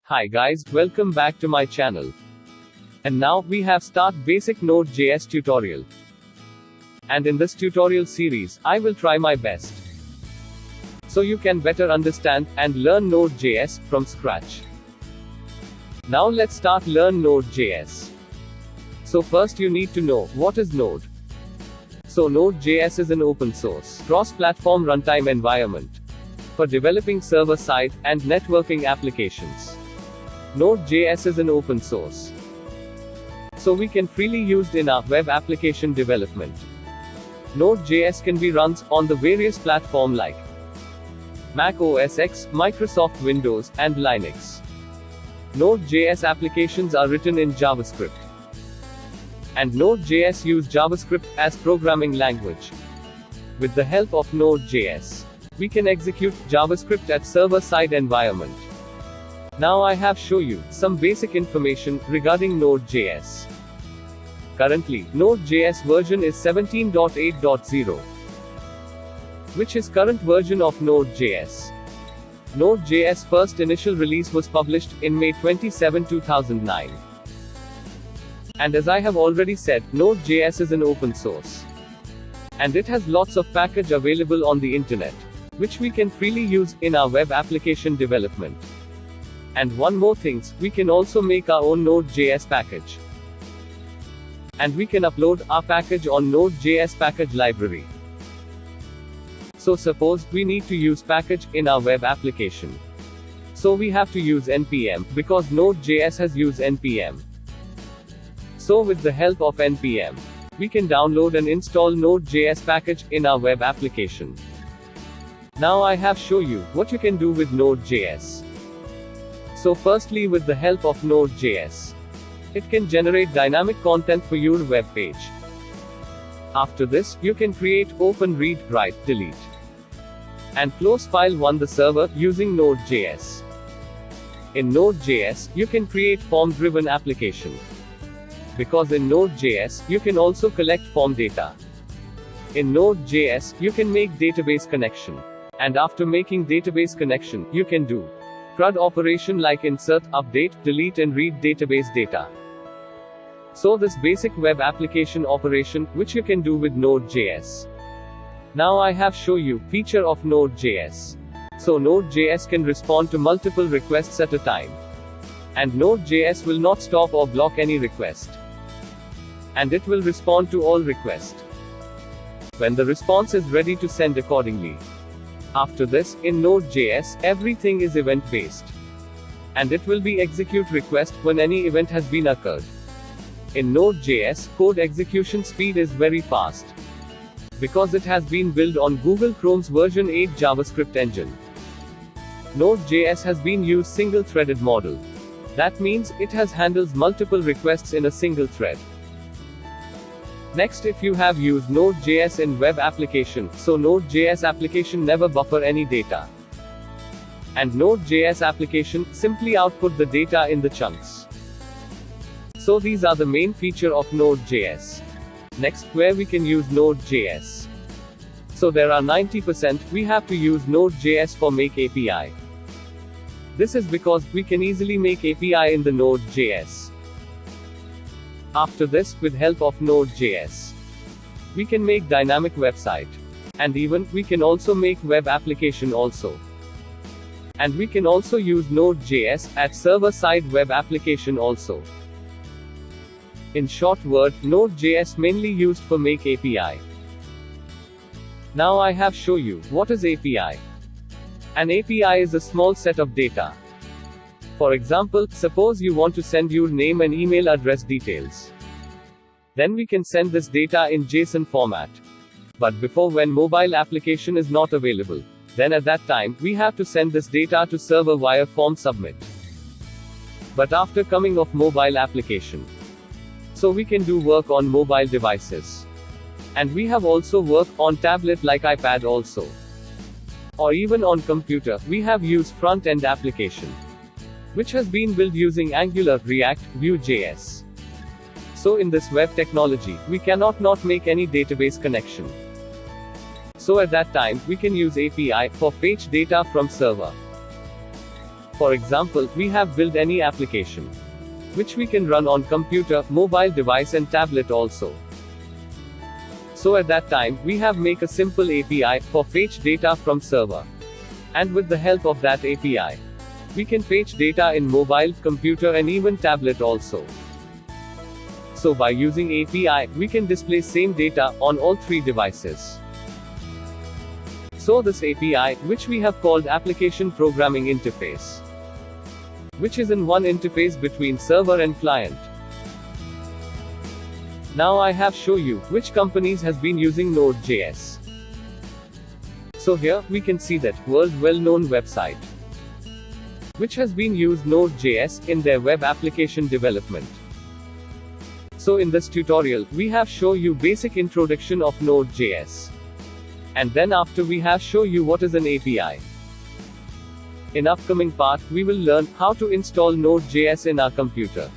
Hi guys, welcome back to my channel. And now, we have start basic Node.js tutorial. And in this tutorial series, I will try my best. So you can better understand, and learn Node.js, from scratch. Now let's start learn Node.js. So first you need to know, what is Node? So Node.js is an open source, cross-platform runtime environment for developing server-side and networking applications. Node.js is an open source, so we can freely used in our web application development. Node.js can be run on the various platforms like Mac OS X, Microsoft Windows, and Linux. Node.js applications are written in JavaScript. And Node.js use JavaScript as programming language. With the help of Node.js, we can execute JavaScript at server-side environment. Now I have shown you some basic information regarding Node.js. Currently, Node.js version is 17.8.0, which is current version of Node.js. Node.js first initial release was published in May 27, 2009. And as I have already said, Node.js is an open source. And it has lots of package available on the internet, which we can freely use in our web application development. And one more things, we can also make our own Node.js package. And we can upload our package on Node.js package library. So suppose we need to use package in our web application. So we have to use npm, because Node.js has used npm. So with the help of npm, we can download and install Node.js package in our web application. Now I have shown you what you can do with Node.js. So firstly, with the help of Node.js, it can generate dynamic content for your web page. After this, you can create, open, read, write, delete, and close file on the server using Node.js. In Node.js, you can create form-driven application. Because in Node.js, you can also collect form data. In Node.js, you can make database connection. And after making database connection, you can do CRUD operation like insert, update, delete and read database data. So this basic web application operation, which you can do with Node.js. Now I have shown you feature of Node.js. So Node.js can respond to multiple requests at a time. And Node.js will not stop or block any request. And it will respond to all requests when the response is ready to send accordingly. After this, in Node.js, everything is event-based. And it will be execute request when any event has been occurred. In Node.js, code execution speed is very fast. Because it has been built on Google Chrome's version 8 JavaScript engine. Node.js has been used single-threaded model. That means, it has handles multiple requests in a single thread. Next, if you have used Node.js in web application, so Node.js application never buffer any data. And Node.js application simply output the data in the chunks. So these are the main feature of Node.js. Next, where we can use Node.js. So there are 90%, we have to use Node.js for make API. This is because, we can easily make API in the Node.js. After this, with help of Node.js, we can make dynamic website. And even, we can also make web application also. And we can also use Node.js at server-side web application also. In short word, Node.js mainly used for make API. Now I have shown you what is API. An API is a small set of data. For example, suppose you want to send your name and email address details. Then we can send this data in JSON format. But before, when mobile application is not available, then at that time, we have to send this data to server via form submit. But after coming of mobile application, so we can do work on mobile devices. And we have also work on tablet like iPad also. Or even on computer, we have used front-end application, which has been built using Angular, React, Vue.js. So in this web technology, we cannot not make any database connection. So at that time, we can use API for fetch data from server. For example, we have built any application, which we can run on computer, mobile device and tablet also. So at that time, we have make a simple API for fetch data from server. And with the help of that API, we can fetch data in mobile, computer and even tablet also. So by using API, we can display same data on all three devices. So this API, which we have called Application Programming Interface, which is in one interface between server and client. Now I have shown you which companies has been using Node.js. So here, we can see that world well-known website, which has been used Node.js in their web application development. So in this tutorial, we have shown you basic introduction of Node.js. And then after we have shown you what is an API. In upcoming part, we will learn how to install Node.js in our computer.